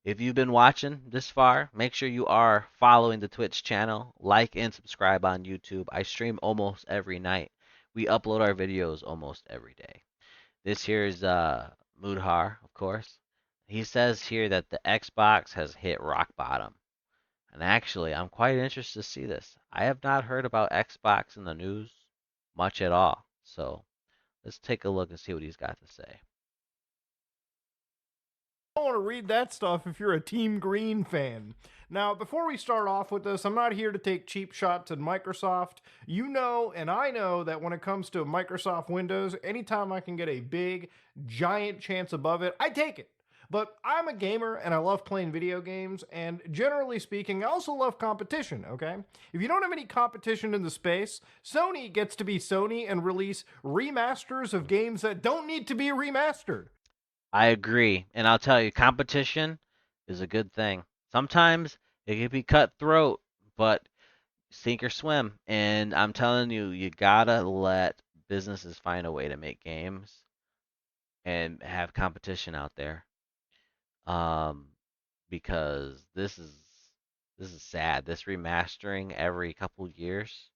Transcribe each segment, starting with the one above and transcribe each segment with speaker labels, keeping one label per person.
Speaker 1: If you've been watching this far, make sure you are following the Twitch channel, like and subscribe on YouTube. I stream almost every night. We upload our videos almost every day. This here is Mudhar, of course. He says here that the Xbox has hit rock bottom. And actually, I'm quite interested to see this. I have not heard about Xbox in the news much at all. So let's take a look and see what he's got to say.
Speaker 2: Don't want to read that stuff if you're a Team Green fan. Now, before we start off with this, I'm not here to take cheap shots at Microsoft. You know, and I know that when it comes to Microsoft Windows, anytime I can get a big, giant chance above it, I take it. But I'm a gamer and I love playing video games, and generally speaking, I also love competition, okay? If you don't have any competition in the space, Sony gets to be Sony and release remasters of games that don't need to be remastered.
Speaker 1: I agree. And I'll tell you, competition is a good thing. Sometimes it can be cutthroat, but sink or swim. And I'm telling you, you gotta let businesses find a way to make games and have competition out there. Um, because this is sad. This remastering every couple years.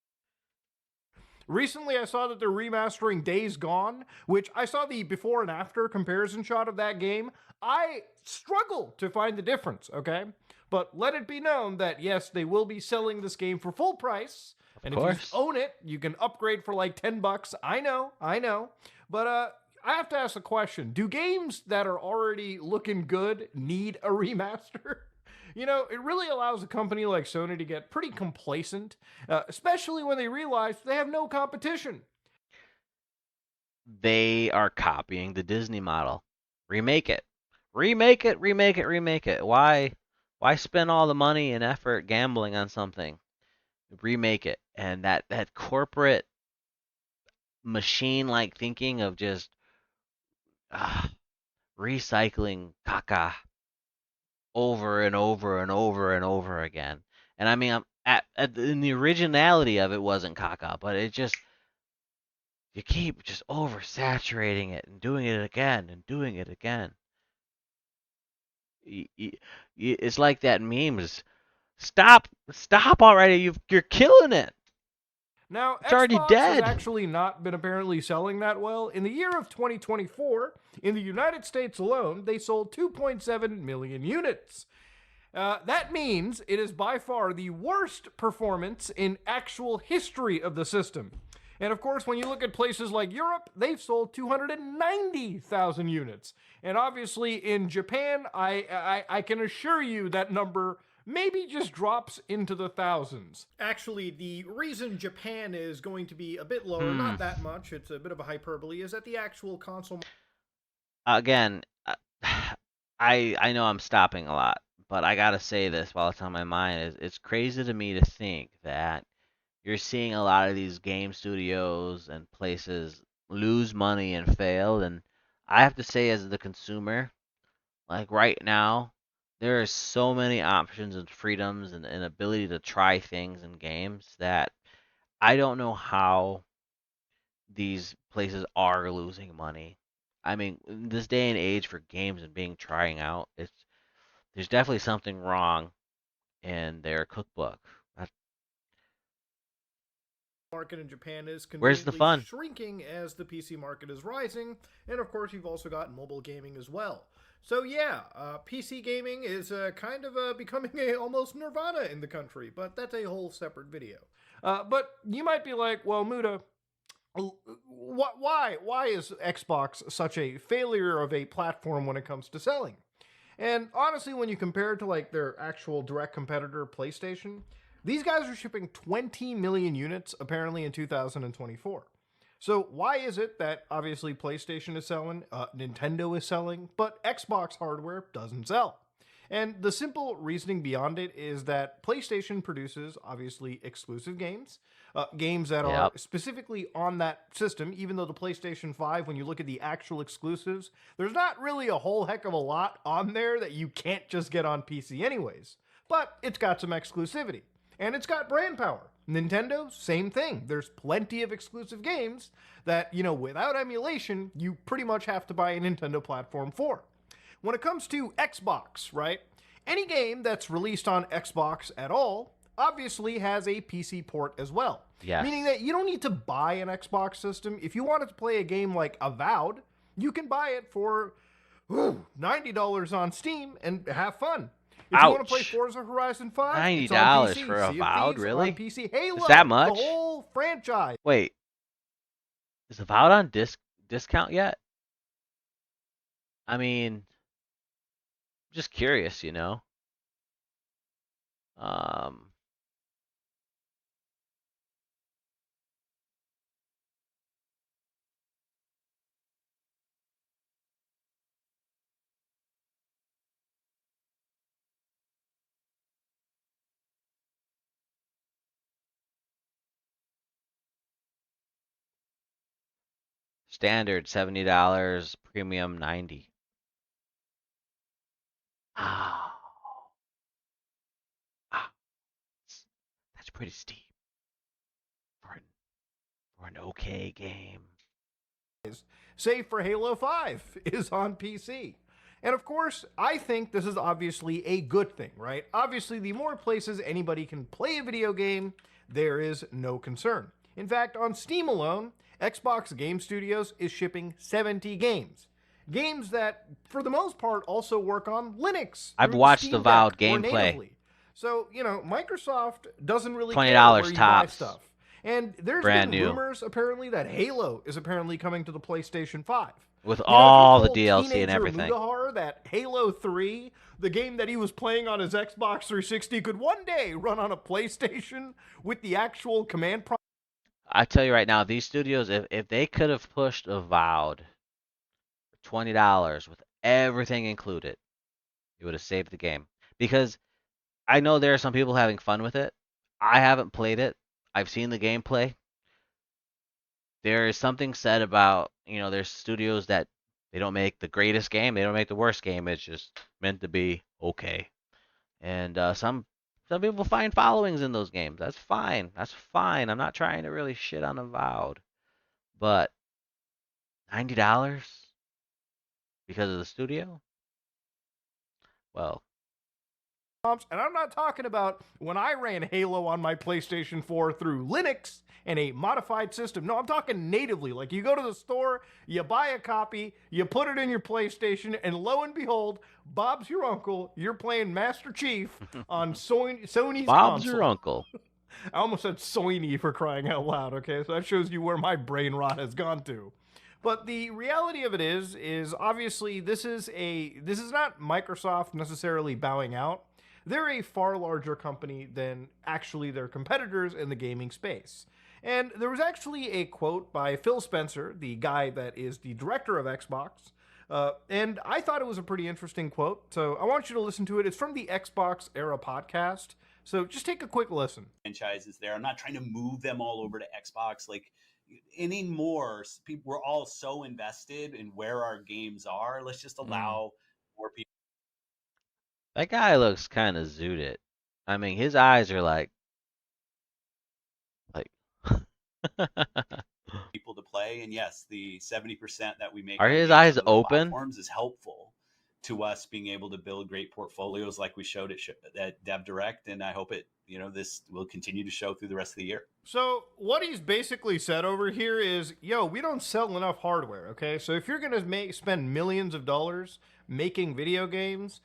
Speaker 2: Recently, I saw that they're remastering Days Gone, which I saw the before and after comparison shot of that game. I struggle to find the difference, okay? But let it be known that yes, they will be selling this game for full price.
Speaker 1: Of
Speaker 2: And if you
Speaker 1: course.
Speaker 2: own it, you can upgrade for like 10 bucks. I know, I know. But I have to ask a question. Do games that are already looking good need a remaster? You know, it really allows a company like Sony to get pretty complacent, especially when they realize they have no competition.
Speaker 1: They are copying the Disney model. Remake it. Remake it, remake it, remake it. Why spend all the money and effort gambling on something? Remake it. And that corporate machine like thinking of just uh, recycling caca over and over and over and over again. And I mean, in the originality of it wasn't caca, but it just you keep just oversaturating it and doing it again and doing it again. Y- y- It's like that meme. Just stop already. You're killing it.
Speaker 2: Now,
Speaker 1: It's already
Speaker 2: Xbox has
Speaker 1: dead.
Speaker 2: actually not been apparently selling that well. In the year of 2024, in the United States alone, they sold 2.7 million units. That means it is by far the worst performance in actual history of the system. And of course, when you look at places like Europe, they've sold 290,000 units. And obviously, in Japan, I can assure you that number maybe just drops into the thousands. Actually, the reason Japan is going to be a bit lower,
Speaker 1: Hmm.
Speaker 2: not that much, it's a bit of a hyperbole, is that the actual console.
Speaker 1: Again, I know I'm stopping a lot, but I gotta say this while it's on my mind. It's crazy to me to think that you're seeing a lot of these game studios and places lose money and fail. And I have to say, as the consumer, like right now, there are so many options and freedoms and ability to try things in games that I don't know how these places are losing money. I mean, in this day and age for games and being trying out, there's definitely something wrong in their cookbook.
Speaker 2: Market in Japan is
Speaker 1: Where's the
Speaker 2: conveniently
Speaker 1: fun?
Speaker 2: shrinking as the PC market is rising, and of course, you've also got mobile gaming as well. So yeah, PC gaming is kind of becoming a almost nirvana in the country, but that's a whole separate video. But you might be like, well, Muda, why is Xbox such a failure of a platform when it comes to selling? And honestly, when you compare it to like their actual direct competitor, PlayStation, these guys are shipping 20 million units apparently in 2024. So why is it that obviously PlayStation is selling, Nintendo is selling, but Xbox hardware doesn't sell? And the simple reasoning beyond it is that PlayStation produces obviously exclusive games, games that are
Speaker 1: Yep.
Speaker 2: specifically on that system, even though the PlayStation 5, when you look at the actual exclusives, there's not really a whole heck of a lot on there that you can't just get on PC anyways. But it's got some exclusivity. And it's got brand power. Nintendo, same thing. There's plenty of exclusive games that, you know, without emulation, you pretty much have to buy a Nintendo platform for. When it comes to Xbox, right? Any game that's released on Xbox at all obviously has a PC port as well, meaning
Speaker 1: Yes.
Speaker 2: that you don't need to buy an Xbox system. If you wanted to play a game like Avowed, you can buy it for $90 on Steam and have fun. If you want to play
Speaker 1: Ouch.
Speaker 2: Forza Horizon 5, it's on
Speaker 1: $90
Speaker 2: PC.
Speaker 1: for
Speaker 2: Sea of
Speaker 1: Avowed,
Speaker 2: Thieves on
Speaker 1: really?
Speaker 2: PC.
Speaker 1: Is that
Speaker 2: Halo, the
Speaker 1: much?
Speaker 2: whole franchise.
Speaker 1: Wait, is Avowed on discount yet? I mean, just curious, you know. Um, Standard $70, premium 90. Ah, ah, that's pretty steep for an okay game.
Speaker 2: Save for Halo 5 is on PC. And of course, I think this is obviously a good thing, right? Obviously, the more places anybody can play a video game, there is no concern. In fact, on Steam alone, Xbox Game Studios is shipping 70 games. Games that, for the most part, also work on Linux
Speaker 1: I've
Speaker 2: through the
Speaker 1: watched
Speaker 2: Steam Deck
Speaker 1: Avowed
Speaker 2: or
Speaker 1: gameplay.
Speaker 2: natively. So, Microsoft doesn't really care where
Speaker 1: $20
Speaker 2: you buy
Speaker 1: tops,
Speaker 2: stuff. And there's
Speaker 1: brand
Speaker 2: been
Speaker 1: new,
Speaker 2: rumors apparently that Halo is apparently coming to the PlayStation 5.
Speaker 1: with
Speaker 2: If you
Speaker 1: all the
Speaker 2: told
Speaker 1: DLC and
Speaker 2: teenager
Speaker 1: everything.
Speaker 2: Mudahar that Halo 3, the game that he was playing on his Xbox 360, could one day run on a PlayStation with the actual command prompt.
Speaker 1: I tell you right now, these studios, if they could have pushed Avowed for $20 with everything included, it would have saved the game. Because I know there are some people having fun with it. I haven't played it. I've seen the gameplay. There is something said about, there's studios that they don't make the greatest game, they don't make the worst game. It's just meant to be okay. And some people find followings in those games. That's fine. That's fine. I'm not trying to really shit on Avowed, but $90 because of the studio? Well,
Speaker 2: And I'm not talking about when I ran Halo on my PlayStation 4 through Linux and a modified system. No, I'm talking natively. Like you go to the store, you buy a copy, you put it in your PlayStation, and lo and behold, Bob's your uncle. You're playing Master Chief on Sony's
Speaker 1: Bob's your
Speaker 2: console.
Speaker 1: uncle.
Speaker 2: I almost said Sony for crying out loud, okay? So that shows you where my brain rot has gone to. But the reality of it is obviously this is not Microsoft necessarily bowing out. They're a far larger company than actually their competitors in the gaming space. And there was actually a quote by Phil Spencer, the guy that is the director of Xbox, and I thought it was a pretty interesting quote. So I want you to listen to it. It's from the Xbox Era podcast. So just take a quick listen.
Speaker 3: Franchises there. I'm not trying to move them all over to Xbox. Like anymore, people, we're all so invested in where our games are. Let's just allow more people.
Speaker 1: That guy looks kind of zooted. I mean, his eyes are like.
Speaker 3: People to play. And yes, the 70% that we make
Speaker 1: Are
Speaker 3: on
Speaker 1: his
Speaker 3: games
Speaker 1: eyes
Speaker 3: on other
Speaker 1: open?
Speaker 3: platforms is helpful to us being able to build great portfolios like we showed at Dev Direct. And I hope this will continue to show through the rest of the year.
Speaker 2: So what he's basically said over here is, yo, we don't sell enough hardware, okay? So if you're going to spend millions of dollars making video games,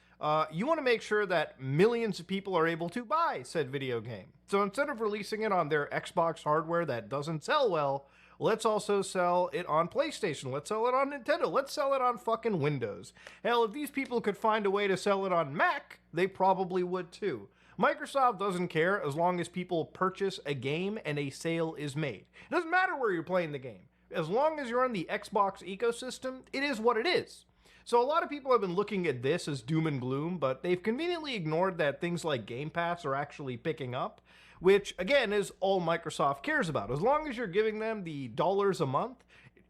Speaker 2: you want to make sure that millions of people are able to buy said video game. So instead of releasing it on their Xbox hardware that doesn't sell well, let's also sell it on PlayStation. Let's sell it on Nintendo. Let's sell it on fucking Windows. Hell, if these people could find a way to sell it on Mac, they probably would too. Microsoft doesn't care as long as people purchase a game and a sale is made. It doesn't matter where you're playing the game. As long as you're in the Xbox ecosystem, it is what it is. So a lot of people have been looking at this as doom and gloom, but they've conveniently ignored that things like Game Pass are actually picking up, which again is all Microsoft cares about. As long as you're giving them the dollars a month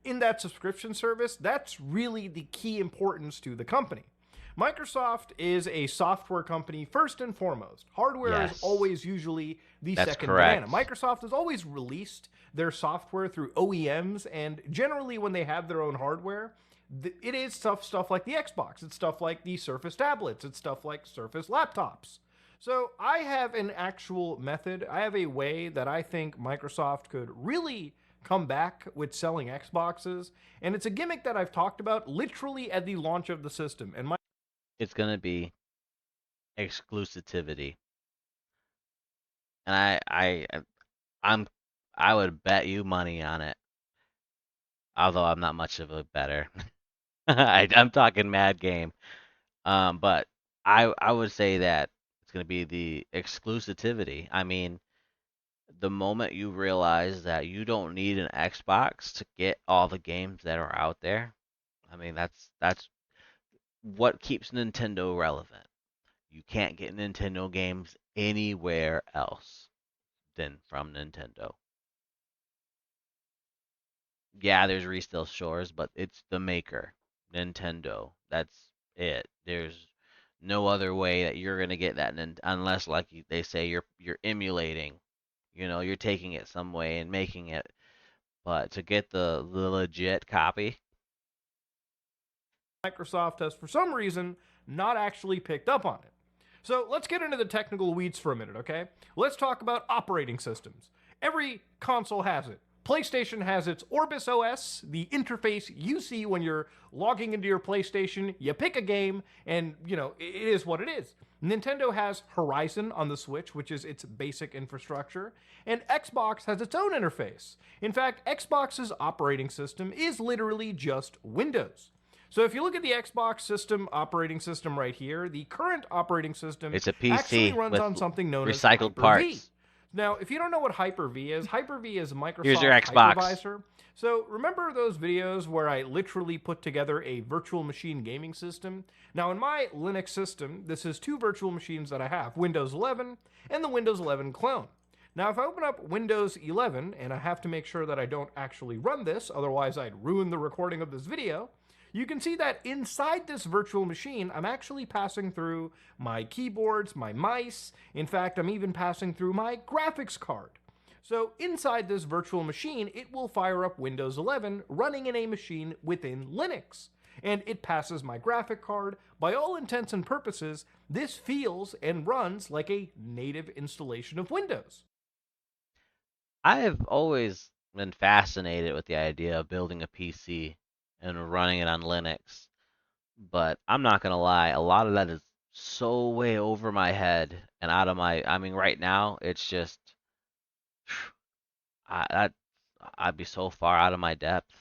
Speaker 2: in that subscription service, that's really the key importance to the company. Microsoft is a software company first and foremost. Hardware is
Speaker 1: Yes.
Speaker 2: always usually the
Speaker 1: That's
Speaker 2: second
Speaker 1: correct.
Speaker 2: banana. Microsoft has always released their software through OEMs, and generally when they have their own hardware, It is stuff like the Xbox. It's stuff like the Surface tablets. It's stuff like Surface laptops. So I have an actual method. I have a way that I think Microsoft could really come back with selling Xboxes, and it's a gimmick that I've talked about literally at the launch of the system. And
Speaker 1: It's gonna be exclusivity, and I'm I would bet you money on it. Although I'm not much of a better. I'm talking mad game. But I would say that it's gonna be the exclusivity. I mean, the moment you realize that you don't need an Xbox to get all the games that are out there, I mean that's what keeps Nintendo relevant. You can't get Nintendo games anywhere else than from Nintendo. Yeah, there's resale stores, but it's the maker, Nintendo. That's it. There's no other way that you're gonna get that unless, like they say, you're emulating. You're taking it some way and making it. But to get the legit copy,
Speaker 2: Microsoft has, for some reason, not actually picked up on it. So let's get into the technical weeds for a minute, okay? Let's talk about operating systems. Every console has it. PlayStation has its Orbis OS, the interface you see when you're logging into your PlayStation. You pick a game, and, it is what it is. Nintendo has Horizon on the Switch, which is its basic infrastructure, and Xbox has its own interface. In fact, Xbox's operating system is literally just Windows. So if you look at the Xbox system operating system right here, the current operating system
Speaker 1: it's a
Speaker 2: actually
Speaker 1: PC
Speaker 2: runs
Speaker 1: with
Speaker 2: on something known as
Speaker 1: recycled
Speaker 2: Hyper-V.
Speaker 1: parts.
Speaker 2: Now, if you don't know what Hyper-V is
Speaker 1: Here's your
Speaker 2: Microsoft
Speaker 1: Xbox.
Speaker 2: Hypervisor. So remember those videos where I literally put together a virtual machine gaming system? Now, in my Linux system, this is two virtual machines that I have, Windows 11 and the Windows 11 clone. Now, if I open up Windows 11, and I have to make sure that I don't actually run this, otherwise I'd ruin the recording of this video, you can see that inside this virtual machine, I'm actually passing through my keyboards, my mice. In fact, I'm even passing through my graphics card. So inside this virtual machine, it will fire up Windows 11 running in a machine within Linux. And it passes my graphic card. By all intents and purposes, this feels and runs like a native installation of Windows.
Speaker 1: I have always been fascinated with the idea of building a PC and running it on Linux, but I'm not gonna lie, a lot of that is so way over my head and out of my. I mean, right now it's just that I'd be so far out of my depth.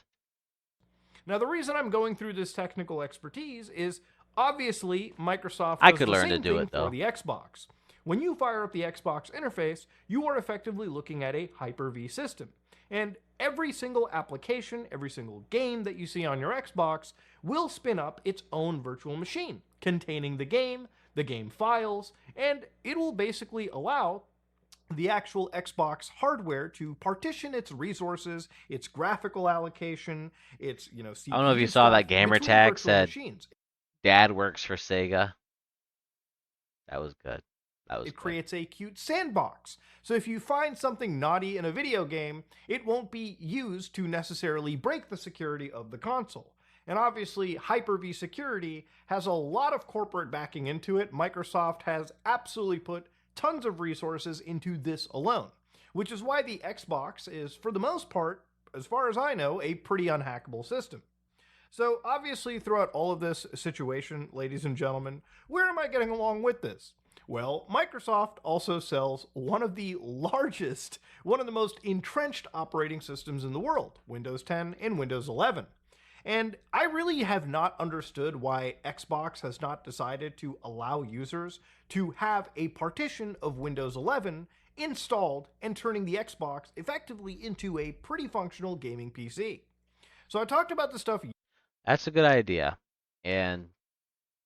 Speaker 2: Now, the reason I'm going through this technical expertise is obviously Microsoft
Speaker 1: I
Speaker 2: does
Speaker 1: could
Speaker 2: the
Speaker 1: learn to
Speaker 2: same
Speaker 1: do
Speaker 2: thing
Speaker 1: it
Speaker 2: for
Speaker 1: though.
Speaker 2: the Xbox. When you fire up the Xbox interface, you are effectively looking at a Hyper-V system. And every single application, every single game that you see on your Xbox will spin up its own virtual machine containing the game files, and it will basically allow the actual Xbox hardware to partition its resources, its graphical allocation, its
Speaker 1: I don't know if you
Speaker 2: CPU
Speaker 1: saw
Speaker 2: stuff
Speaker 1: that gamer
Speaker 2: between
Speaker 1: tag
Speaker 2: virtual
Speaker 1: said
Speaker 2: machines.
Speaker 1: "Dad works for Sega." That was good. That was
Speaker 2: It
Speaker 1: good.
Speaker 2: creates a cute sandbox. So if you find something naughty in a video game, it won't be used to necessarily break the security of the console. And obviously, Hyper-V security has a lot of corporate backing into it. Microsoft has absolutely put tons of resources into this alone, which is why the Xbox is, for the most part, as far as I know, a pretty unhackable system. So, obviously, throughout all of this situation, ladies and gentlemen, where am I getting along with this? Well, Microsoft also sells one of the largest, one of the most entrenched operating systems in the world, Windows 10 and Windows 11. And I really have not understood why Xbox has not decided to allow users to have a partition of Windows 11 installed and turning the Xbox effectively into a pretty functional gaming PC. So I talked about the stuff.
Speaker 1: That's a good idea, and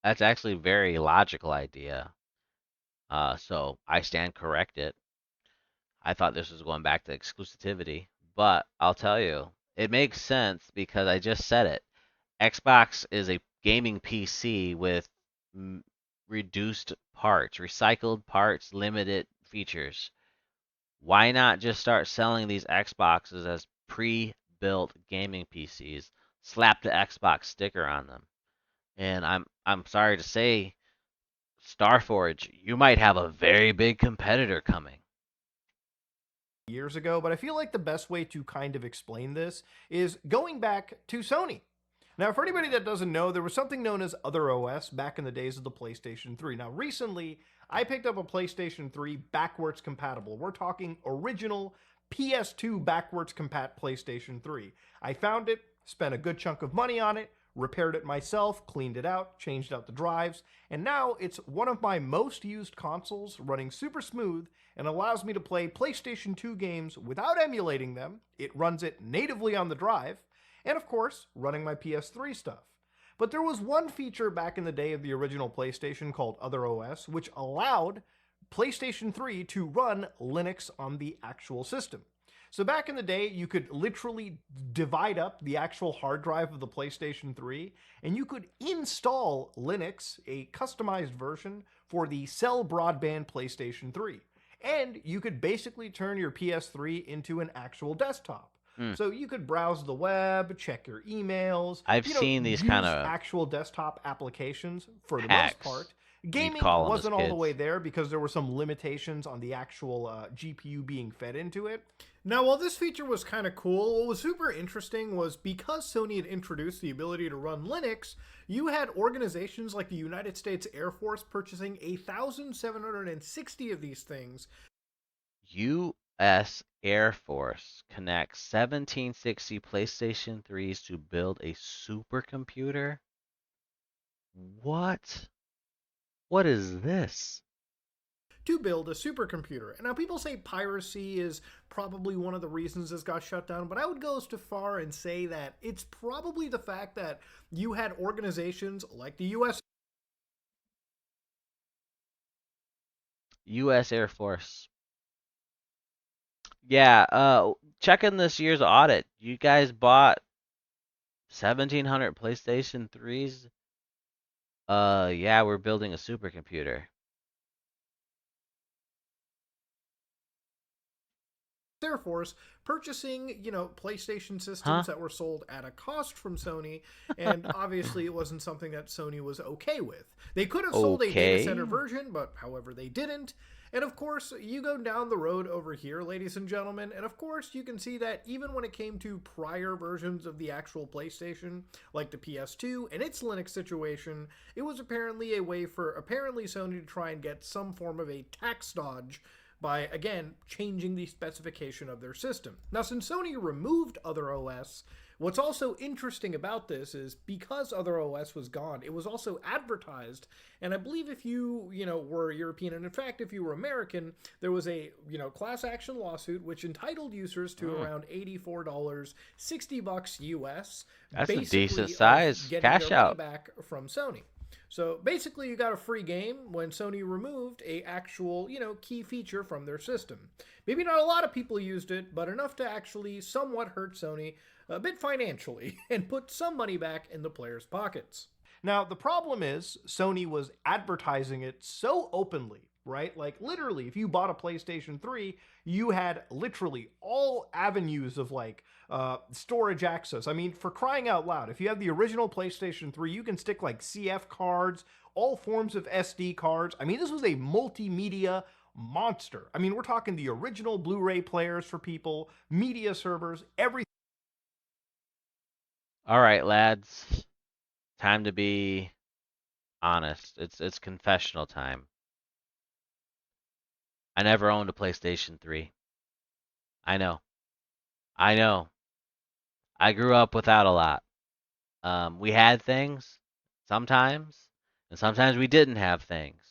Speaker 1: that's actually a very logical idea. So I stand corrected. I thought this was going back to exclusivity, but I'll tell you, it makes sense because I just said it. Xbox is a gaming PC with reduced parts, recycled parts, limited features. Why not just start selling these Xboxes as pre-built gaming PCs? slap the Xbox sticker on them. And I'm sorry to say, Starforge, you might have a very big competitor coming.
Speaker 2: Years ago, but I feel like the best way to kind of explain this is going back to Sony. Now, for anybody that doesn't know, there was something known as Other OS back in the days of the PlayStation 3. Now, recently, I picked up a PlayStation 3 backwards compatible. We're talking original PS2 backwards compat PlayStation 3. I found it, spent a good chunk of money on it, repaired it myself, cleaned it out, changed out the drives, and now it's one of my most used consoles, running super smooth and allows me to play PlayStation 2 games without emulating them. It runs it natively on the drive, and of course, running my PS3 stuff. But there was one feature back in the day of the original PlayStation called Other OS, which allowed PlayStation 3 to run Linux on the actual system. So back in the day, you could literally divide up the actual hard drive of the PlayStation 3, and you could install Linux, a customized version, for the Cell Broadband PlayStation 3. And you could basically turn your PS3 into an actual desktop.
Speaker 1: Hmm.
Speaker 2: So you could browse the web, check your emails,
Speaker 1: I've seen these kind
Speaker 2: use
Speaker 1: of
Speaker 2: actual desktop applications for the most
Speaker 1: hacks,
Speaker 2: part.
Speaker 1: we'd
Speaker 2: Gaming
Speaker 1: call them as
Speaker 2: wasn't all the way
Speaker 1: kids.
Speaker 2: there because there were some limitations on the actual GPU being fed into it. Now, while this feature was kind of cool, what was super interesting was because Sony had introduced the ability to run Linux, you had organizations like the United States Air Force purchasing 1,760 of these things.
Speaker 1: U.S. Air Force connects 1760 PlayStation 3s to build a supercomputer? What? What is this?
Speaker 2: To build a supercomputer. And now people say piracy is probably one of the reasons this got shut down, but I would go so far and say that it's probably the fact that you had organizations like the US
Speaker 1: U.S. Air Force. Yeah, checking this year's audit. You guys bought 1700 PlayStation 3s? Yeah, we're building a supercomputer.
Speaker 2: Air Force purchasing, PlayStation
Speaker 1: Huh?
Speaker 2: systems that were sold at a cost from Sony, and obviously it wasn't something that Sony was okay with. They could have sold a data center
Speaker 1: Okay.
Speaker 2: version, but however they didn't. And of course, you go down the road over here, ladies and gentlemen, and of course you can see that even when it came to prior versions of the actual PlayStation, like the PS2 and its Linux situation, it was apparently a way for apparently Sony to try and get some form of a tax dodge by, again, changing the specification of their system. Now, since Sony removed Other OS, what's also interesting about this is because Other OS was gone, it was also advertised. And I believe if you, were European, and in fact, if you were American, there was a, class action lawsuit which entitled users to
Speaker 1: Mm,
Speaker 2: around $84, $60 US,
Speaker 1: that's a decent
Speaker 2: basically of
Speaker 1: size
Speaker 2: getting their
Speaker 1: cash
Speaker 2: money
Speaker 1: out.
Speaker 2: back from Sony. So basically, you got a free game when Sony removed a actual, key feature from their system. Maybe not a lot of people used it, but enough to actually somewhat hurt Sony a bit financially and put some money back in the players' pockets. Now, the problem is Sony was advertising it so openly, right? Like, literally, if you bought a PlayStation 3, you had literally all avenues of storage access. I mean, for crying out loud, if you have the original PlayStation 3, you can stick like CF cards, all forms of SD cards. I mean, this was a multimedia monster. I mean, we're talking the original Blu ray players for people, media servers, everything.
Speaker 1: All right, lads. Time to be honest. It's confessional time. I never owned a PlayStation 3. I know. I know. I grew up without a lot. We had things sometimes, and sometimes we didn't have things.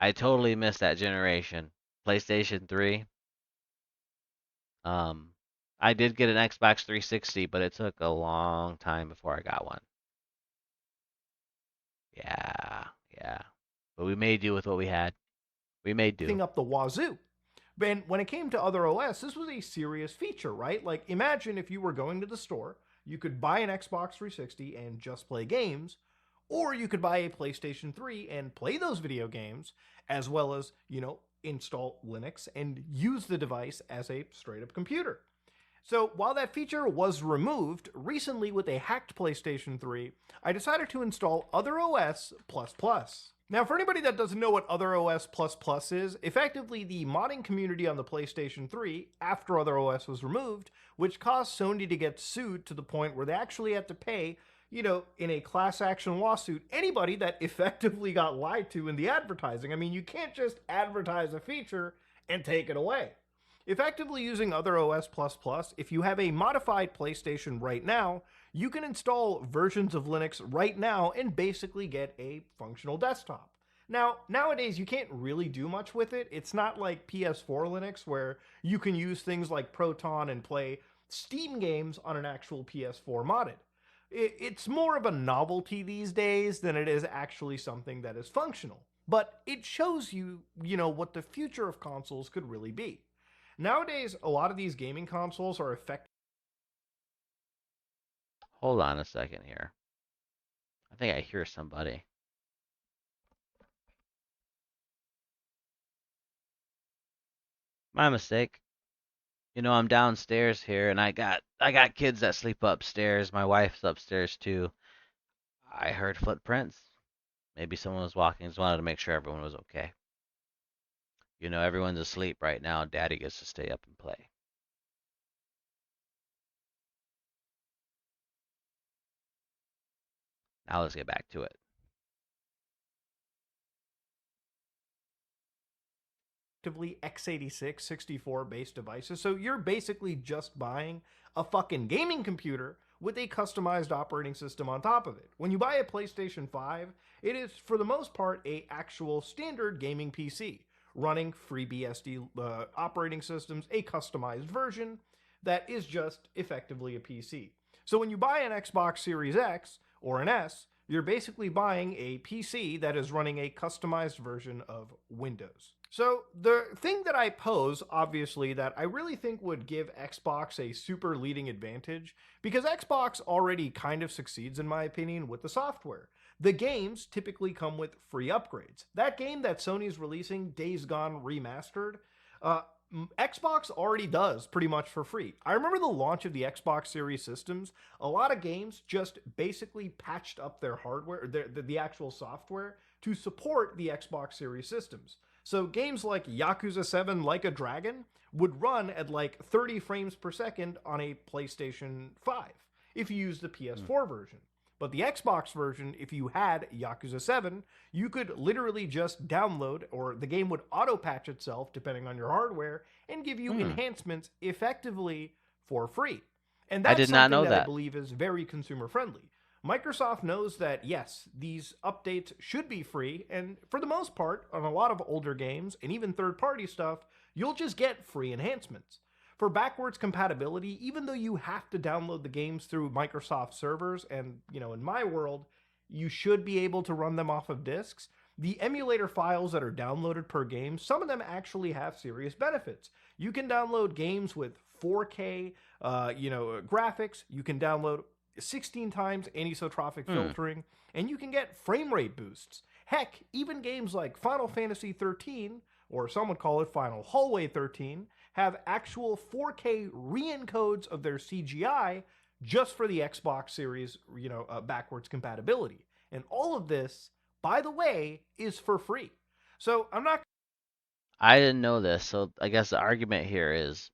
Speaker 1: I totally missed that generation. PlayStation 3. Um, I did get an Xbox 360, but it took a long time before I got one. Yeah, yeah. But we made do with what we had. We made do.
Speaker 2: Up the wazoo. And when it came to Other OS, this was a serious feature, right? Like, imagine if you were going to the store, you could buy an Xbox 360 and just play games, or you could buy a PlayStation 3 and play those video games, as well as, install Linux and use the device as a straight up computer. So, while that feature was removed, recently with a hacked PlayStation 3, I decided to install Other OS. Now, for anybody that doesn't know what Other OS is, effectively the modding community on the PlayStation 3 after Other OS was removed, which caused Sony to get sued to the point where they actually had to pay, in a class action lawsuit, anybody that effectively got lied to in the advertising. I mean, you can't just advertise a feature and take it away. Effectively using Other OS, if you have a modified PlayStation right now, you can install versions of Linux right now and basically get a functional desktop. Now, nowadays, you can't really do much with it. It's not like PS4 Linux where you can use things like Proton and play Steam games on an actual PS4 modded. It's more of a novelty these days than it is actually something that is functional. But it shows you, what the future of consoles could really be. Nowadays, a lot of these gaming consoles are effectively
Speaker 1: Hold on a second here. I think I hear somebody. My mistake. I'm downstairs here and I got kids that sleep upstairs. My wife's upstairs too. I heard footprints. Maybe someone was walking. Just wanted to make sure everyone was okay. Everyone's asleep right now. Daddy gets to stay up and play. Now let's get back to it.
Speaker 2: x86 64 based devices. So you're basically just buying a fucking gaming computer with a customized operating system on top of it. When you buy a PlayStation 5, it is for the most part a actual standard gaming PC running FreeBSD operating systems, a customized version that is just effectively a PC. So when you buy an Xbox Series X or an S, you're basically buying a PC that is running a customized version of Windows. So the thing that I pose, obviously, that I really think would give Xbox a super leading advantage, because Xbox already kind of succeeds, in my opinion, with the software. The games typically come with free upgrades. That game that Sony's releasing, Days Gone Remastered, uh, Xbox already does pretty much for free. I remember the launch of the Xbox Series systems, a lot of games just basically patched up their hardware, the actual software, to support the Xbox Series systems. So games like Yakuza 7 Like a Dragon would run at like 30 frames per second on a PlayStation 5 if you use the PS4 version. But the Xbox version, if you had Yakuza 7, you could literally just download, or the game would auto patch itself depending on your hardware and give you
Speaker 1: Hmm.
Speaker 2: enhancements effectively for free. And
Speaker 1: I
Speaker 2: that's
Speaker 1: did not
Speaker 2: something
Speaker 1: know
Speaker 2: that I
Speaker 1: that.
Speaker 2: believe is very consumer friendly. Microsoft knows that, yes, these updates should be free, and for the most part, on a lot of older games and even third party stuff, you'll just get free enhancements. For backwards compatibility, even though you have to download the games through Microsoft servers, and in my world, you should be able to run them off of disks, the emulator files that are downloaded per game, some of them actually have serious benefits. You can download games with 4K, graphics. You can download 16 times anisotropic
Speaker 1: Hmm.
Speaker 2: filtering, and you can get frame rate boosts. Heck, even games like Final Fantasy 13, or some would call it Final Hallway 13, have actual 4K re-encodes of their CGI just for the Xbox Series, backwards compatibility. And all of this, by the way, is for free. So I'm not
Speaker 1: I didn't know this, so I guess the argument here is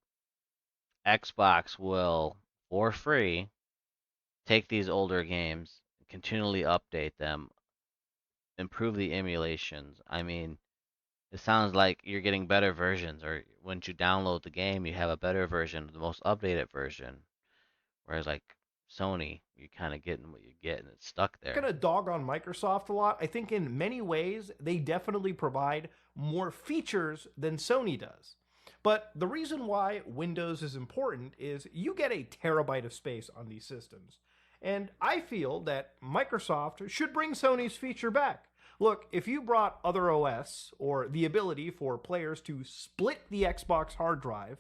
Speaker 1: Xbox will, for free, take these older games, continually update them, improve the emulations. I mean, it sounds like you're getting better versions, or once you download the game, you have a better version, the most updated version. Whereas like Sony, you kind of getting what you get, and it's stuck
Speaker 2: going
Speaker 1: there.
Speaker 2: to dog on Microsoft a lot. I think in many ways they definitely provide more features than Sony does. But the reason why Windows is important is you get a terabyte of space on these systems. And I feel that Microsoft should bring Sony's feature back. Look, if you brought Other OS, or the ability for players to split the Xbox hard drive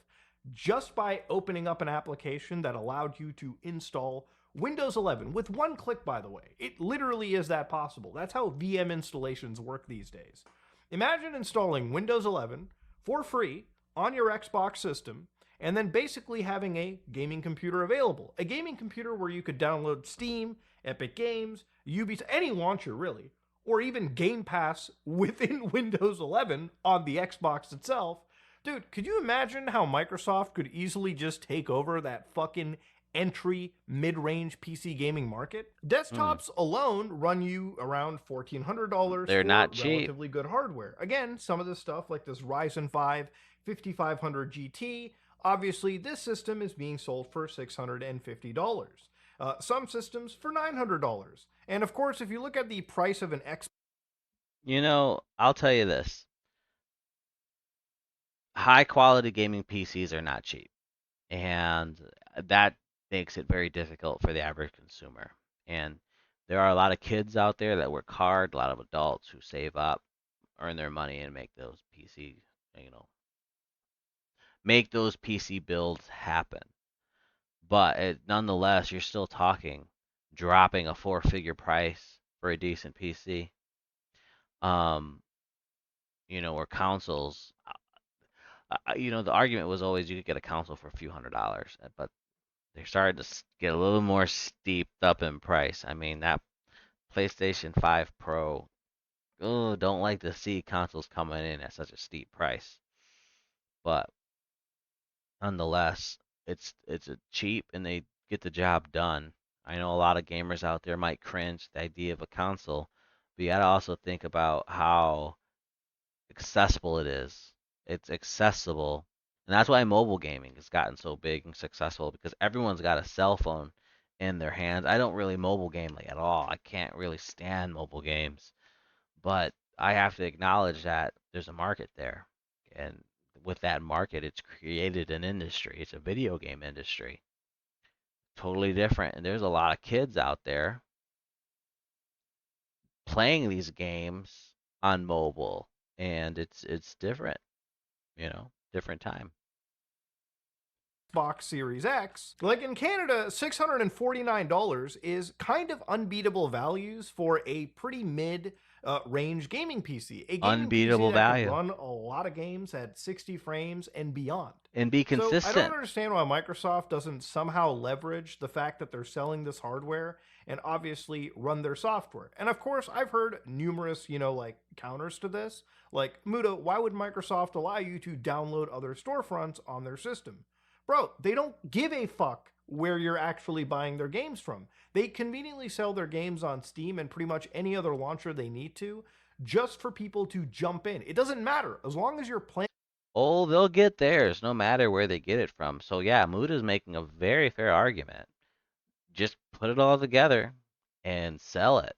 Speaker 2: just by opening up an application that allowed you to install Windows 11 with one click, by the way. It literally is that possible. That's how VM installations work these days. Imagine installing Windows 11 for free on your Xbox system and then basically having a gaming computer available. A gaming computer where you could download Steam, Epic Games, Ubisoft, any launcher really, or even Game Pass within Windows 11 on the Xbox itself. Dude, could you imagine how Microsoft could easily just take over that fucking entry mid range PC gaming market?
Speaker 1: Hmm.
Speaker 2: Desktops alone run you around $1,400
Speaker 1: They're
Speaker 2: for
Speaker 1: not cheap.
Speaker 2: relatively good hardware. Again, some of this stuff, like this Ryzen 5 5500 GT, obviously this system is being sold for $650. Some systems for $900. And of course, if you look at the price of an Xbox
Speaker 1: I'll tell you this. High quality gaming PCs are not cheap. And that makes it very difficult for the average consumer. And there are a lot of kids out there that work hard, a lot of adults who save up, earn their money, and you know, make those PC builds happen. But nonetheless, you're still talking dropping a four-figure price for a decent PC. Um, or consoles. The argument was always you could get a console for a few $100s, but they're starting to get a little more steeped up in price. I mean, that PlayStation 5 Pro, oh, don't like to see consoles coming in at such a steep price. But nonetheless, it's a cheap and they get the job done. I know a lot of gamers out there might cringe at the idea of a console, but you gotta also think about how accessible it is. It's accessible. And that's why mobile gaming has gotten so big and successful because everyone's got a cell phone in their hands. I don't really mobile game like at all. I can't really stand mobile games, but I have to acknowledge that there's a market there. And with that market, it's created an industry. It's a video game industry. Totally different. And there's a lot of kids out there playing these games on mobile and it's different, different time.
Speaker 2: Xbox Series X, like in Canada, $649 is kind of unbeatable values for a pretty mid range gaming PC. A gaming PC
Speaker 1: Unbeatable
Speaker 2: that could
Speaker 1: value
Speaker 2: run a lot of games at 60 frames and beyond.
Speaker 1: and be
Speaker 2: So I don't
Speaker 1: consistent.
Speaker 2: understand why Microsoft doesn't somehow leverage the fact that they're selling this hardware and obviously run their software. And of course, I've heard numerous, like counters to this. Like, Muda, why would Microsoft allow you to download other storefronts on their system? Bro, they don't give a fuck where you're actually buying their games from. They conveniently sell their games on Steam and pretty much any other launcher they need to just for people to jump in. It doesn't matter as long as you're playing.
Speaker 1: Oh, they'll get theirs no matter where they get it from. So yeah, Mood is making a very fair argument. Just put it all together and sell it.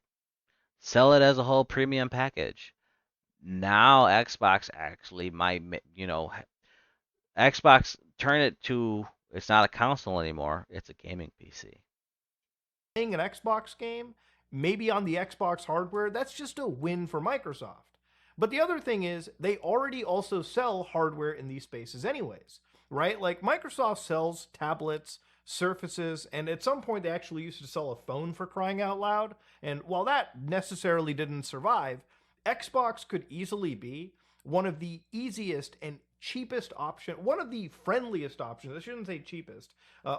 Speaker 1: Sell it as a whole premium package. Now Xbox actually might, Xbox turn it to it's not a console anymore. It's a gaming PC.
Speaker 2: An Xbox game, maybe on the Xbox hardware, that's just a win for Microsoft. But the other thing is, they already also sell hardware in these spaces, anyways, right? Like Microsoft sells tablets, surfaces, and at some point they actually used to sell a phone for crying out loud. And while that necessarily didn't survive, Xbox could easily be one of the easiest and cheapest option, one of the friendliest options. I shouldn't say cheapest.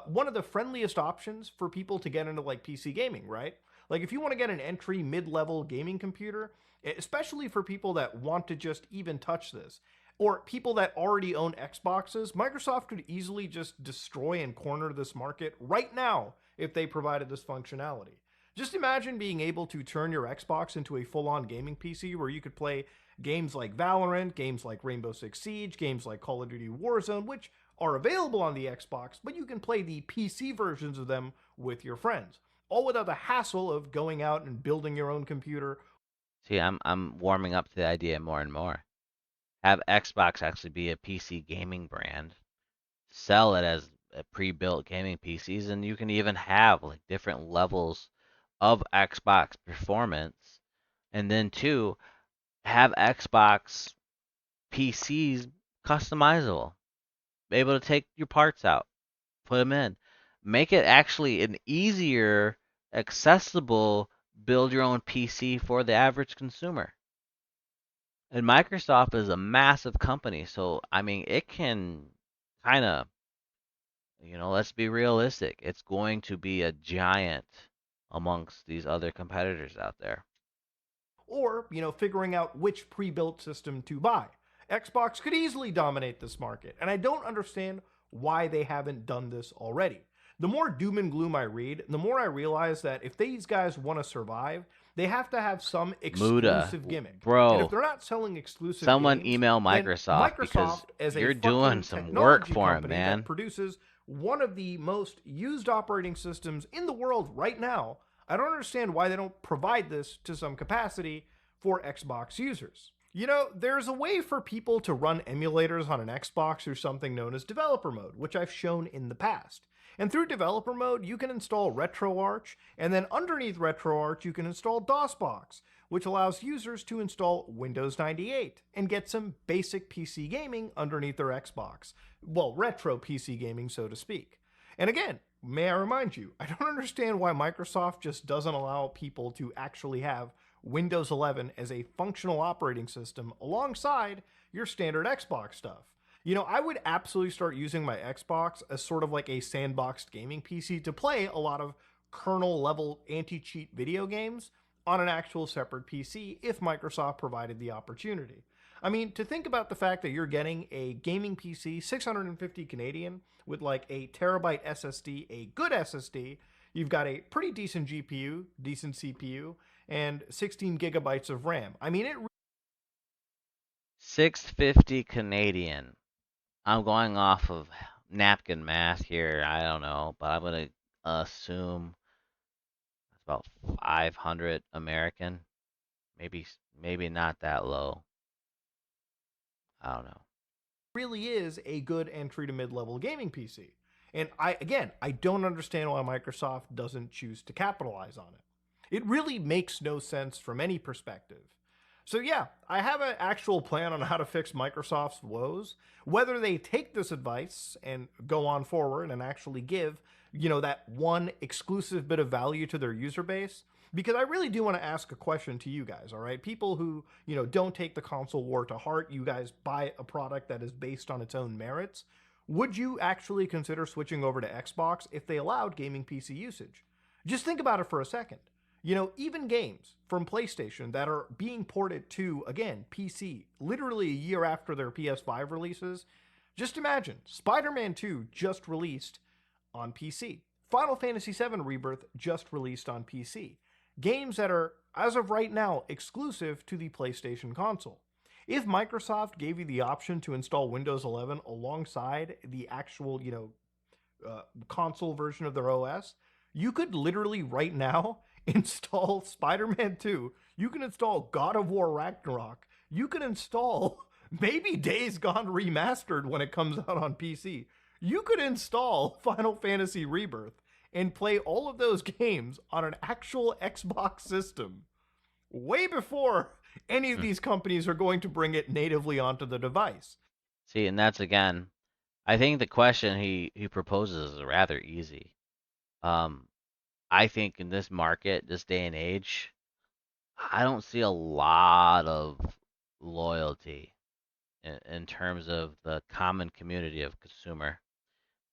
Speaker 2: One of the friendliest options for people to get into like PC gaming, right? Like if you want to get an entry mid-level gaming computer, especially for people that want to just even touch this, or people that already own Xboxes, Microsoft could easily just destroy and corner this market right now if they provided this functionality. Just imagine being able to turn your Xbox into a full on gaming PC where you could play games like Valorant, games like Rainbow Six Siege, games like Call of Duty Warzone, which are available on the Xbox, but you can play the PC versions of them with your friends, all without the hassle of going out and building your own computer.
Speaker 1: See, I'm warming up to the idea more and more. Have Xbox actually be a PC gaming brand. Sell it as a pre-built gaming PCs, and you can even have like different levels of Xbox performance. And then two, have Xbox PCs customizable, be able to take your parts out, put them in, make it actually an easier, accessible build your own PC for the average consumer. And Microsoft is a massive company, so I mean it can kind of. let's be realistic. It's going to be a giant amongst these other competitors out there.
Speaker 2: Or, figuring out which pre built system to buy. Xbox could easily dominate this market, and I don't understand why they haven't done this already. The more doom and gloom I read, the more I realize that if these guys want to survive, they have to have some
Speaker 1: Muda,
Speaker 2: exclusive gimmick. And if
Speaker 1: bro,
Speaker 2: they're not selling exclusive
Speaker 1: someone
Speaker 2: games,
Speaker 1: email
Speaker 2: then
Speaker 1: Microsoft because
Speaker 2: Microsoft, as a
Speaker 1: you're doing
Speaker 2: fucking
Speaker 1: some work
Speaker 2: technology
Speaker 1: for him,
Speaker 2: company that
Speaker 1: man.
Speaker 2: produces one of the most used operating systems in the world right now, I don't understand why they don't provide this to some capacity for Xbox users. There's a way for people to run emulators on an Xbox through something known as developer mode, which I've shown in the past. And through developer mode, you can install RetroArch, and then underneath RetroArch, you can install DOSBox, which allows users to install Windows 98 and get some basic PC gaming underneath their Xbox. Well, retro PC gaming, so to speak. And again, may I remind you, I don't understand why Microsoft just doesn't allow people to actually have Windows 11 as a functional operating system alongside your standard Xbox stuff. I would absolutely start using my Xbox as sort of like a sandboxed gaming PC to play a lot of kernel level anti cheat video games on an actual separate PC if Microsoft provided the opportunity. I mean, to think about the fact that you're getting a gaming PC, 650 Canadian, with like a terabyte SSD, a good SSD, you've got a pretty decent GPU, decent CPU, and 16 gigabytes of RAM. I mean, it
Speaker 1: 650 Canadian. I'm going off of napkin math here. I don't know, but I'm gonna assume it's about 500 American. Maybe not that low. I don't know.
Speaker 2: really is a good entry to mid-level gaming PC. And I don't understand why Microsoft doesn't choose to capitalize on it. It really makes no sense from any perspective. So yeah, I have an actual plan on how to fix Microsoft's woes. Whether they take this advice and go on forward and actually give, that one exclusive bit of value to their user base, because I really do want to ask a question to you guys, all right? People who, don't take the console war to heart, you guys buy a product that is based on its own merits. Would you actually consider switching over to Xbox if they allowed gaming PC usage? Just think about it for a second. Even games from PlayStation that are being ported to, again, PC, literally a year after their PS5 releases. Just imagine Spider Man 2 just released on PC. Final Fantasy VII Rebirth just released on PC. Games that are, as of right now, exclusive to the PlayStation console. If Microsoft gave you the option to install Windows 11 alongside the actual, console version of their OS, you could literally right now install Spider Man 2. You can install God of War Ragnarok. You can install maybe Days Gone Remastered when it comes out on PC. You could install Final Fantasy Rebirth and play all of those games on an actual Xbox system way before any of
Speaker 1: Hmm.
Speaker 2: these companies are going to bring it natively onto the device.
Speaker 1: See, and that's again, I think the question he proposes is rather easy. Um, I think in this market, this day and age, I don't see a lot of loyalty in terms of the common community of consumer.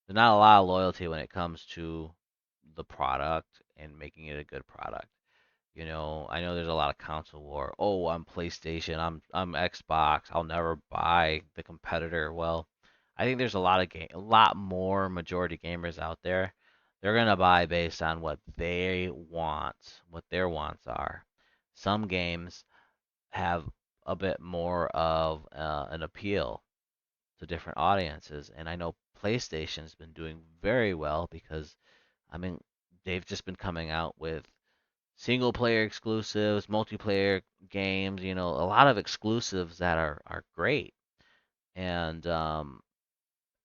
Speaker 1: There's not a lot of loyalty when it comes to the product and making it a good product. I know there's a lot of console war. Oh, I'm PlayStation, I'm Xbox. I'll never buy the competitor. Well, I think there's a lot more majority gamers out there. They're gonna buy based on what they want, what their wants are. Some games have a bit more of an appeal to different audiences, and I know PlayStation's been doing very well because I mean they've just been coming out with single player exclusives, multiplayer games, a lot of exclusives that are great. And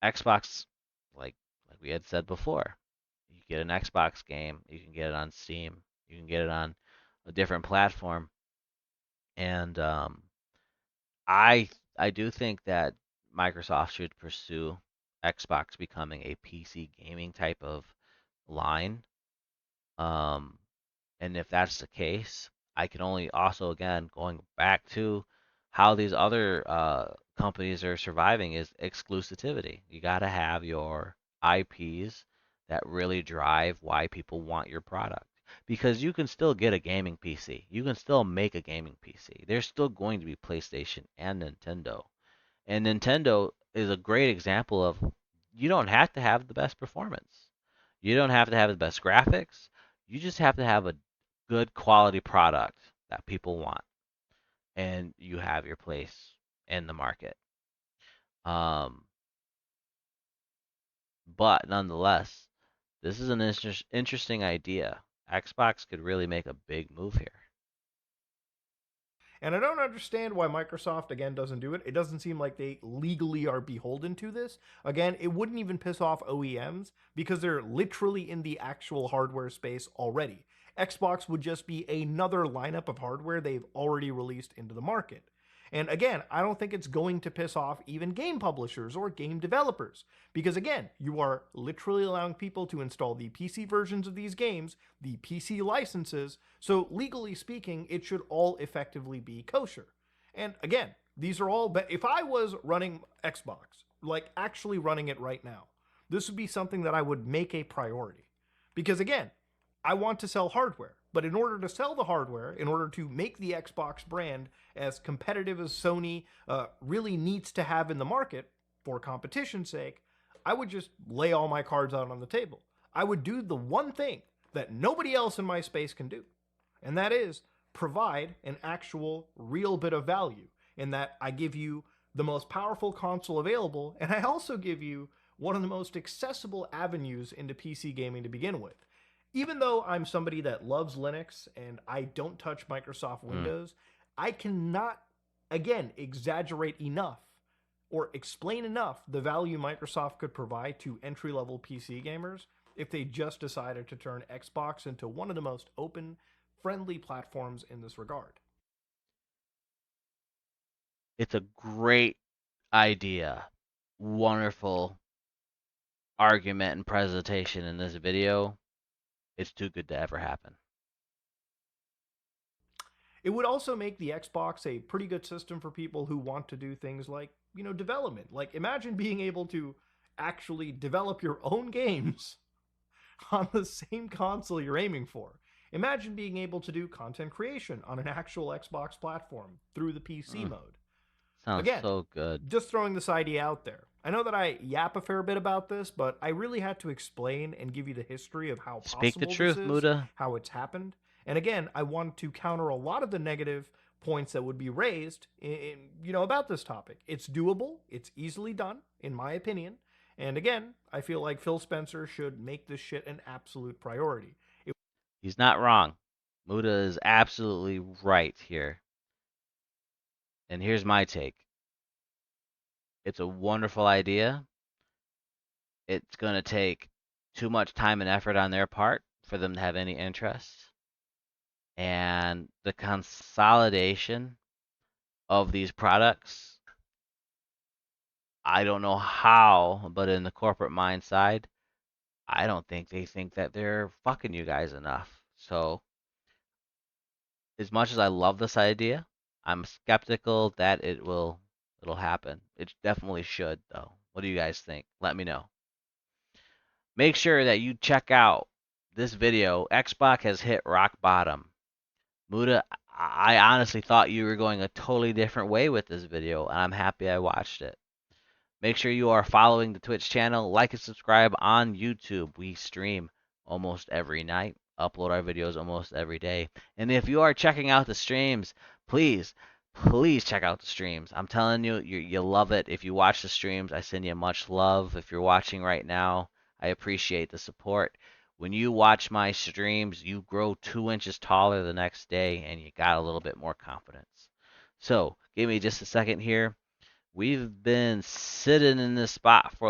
Speaker 1: Xbox, like like we had said before, you get an Xbox game, you can get it on Steam, you can get it on a different platform, and I do think that Microsoft should pursue Xbox becoming a PC gaming type of line. Um, And if that's the case, I can only also, again, going back to how these other companies are surviving is exclusivity. You got to have your IPs that really drive why people want your product. Because you can still get a gaming PC. You can still make a gaming PC. There's still going to be PlayStation and Nintendo. And Nintendo is a great example of you don't have to have the best performance. You don't have to have the best graphics. You just have to have a good quality product that people want. And you have your place in the market. Um, but nonetheless, this is an interesting idea. Xbox could really make a big move here.
Speaker 2: And I don't understand why Microsoft, again, doesn't do it. It doesn't seem like they legally are beholden to this. Again, it wouldn't even piss off OEMs because they're literally in the actual hardware space already. Xbox would just be another lineup of hardware they've already released into the market. And again, I don't think it's going to piss off even game publishers or game developers. Because again, you are literally allowing people to install the PC versions of these games, the PC licenses, so legally speaking, it should all effectively be kosher. And again, these are all, if I was running Xbox, like actually running it right now, this would be something that I would make a priority. Because again, I want to sell hardware. But in order to sell the hardware, in order to make the Xbox brand as competitive as Sony really needs to have in the market for competition's sake, I would just lay all my cards out on the table. I would do the one thing that nobody else in my space can do, and that is provide an actual real bit of value in that I give you the most powerful console available, and I also give you one of the most accessible avenues into PC gaming to begin with. Even though I'm somebody that loves Linux and I don't touch Microsoft
Speaker 1: Mm.
Speaker 2: Windows, I cannot, again, exaggerate enough or explain enough the value Microsoft could provide to entry level PC gamers if they just decided to turn Xbox into one of the most open, friendly platforms in this regard.
Speaker 1: It's a great idea. Wonderful argument and presentation in this video. It's too good to ever happen.
Speaker 2: It would also make the Xbox a pretty good system for people who want to do things like, development. Like, imagine being able to actually develop your own games on the same console you're aiming for. Imagine being able to do content creation on an actual Xbox platform through the PC
Speaker 1: Mm.
Speaker 2: mode.
Speaker 1: Sounds
Speaker 2: Again,
Speaker 1: so good.
Speaker 2: just throwing this idea out there. I know that I yap a fair bit about this, but I really had to explain and give you the history of how
Speaker 1: Speak the
Speaker 2: possible this
Speaker 1: truth,
Speaker 2: is,
Speaker 1: Muda.
Speaker 2: how it's happened. And again, I want to counter a lot of the negative points that would be raised about this topic. It's doable, it's easily done in my opinion. And again, I feel like Phil Spencer should make this shit an absolute priority.
Speaker 1: He's not wrong. Muda is absolutely right here. And here's my take. It's a wonderful idea. It's going to take too much time and effort on their part for them to have any interest. And the consolidation of these products, I don't know how, but in the corporate mind side, I don't think they think that they're fucking you guys enough. So, as much as I love this idea, I'm skeptical that it'll happen. It definitely should though. What do you guys think? Let me know. Make sure that you check out this video. Xbox has hit rock bottom. Muda, I honestly thought you were going a totally different way with this video, and I'm happy I watched it. Make sure you are following the Twitch channel, like and subscribe on YouTube. We stream almost every night, upload our videos almost every day. And if you are checking out the streams, please, please check out the streams. I'm telling you, you love it. If you watch the streams, I send you much love. If you're watching right now, I appreciate the support. When you watch my streams, you grow 2 inches taller the next day and you got a little bit more confidence. So, give me just a second here. We've been sitting in this spot for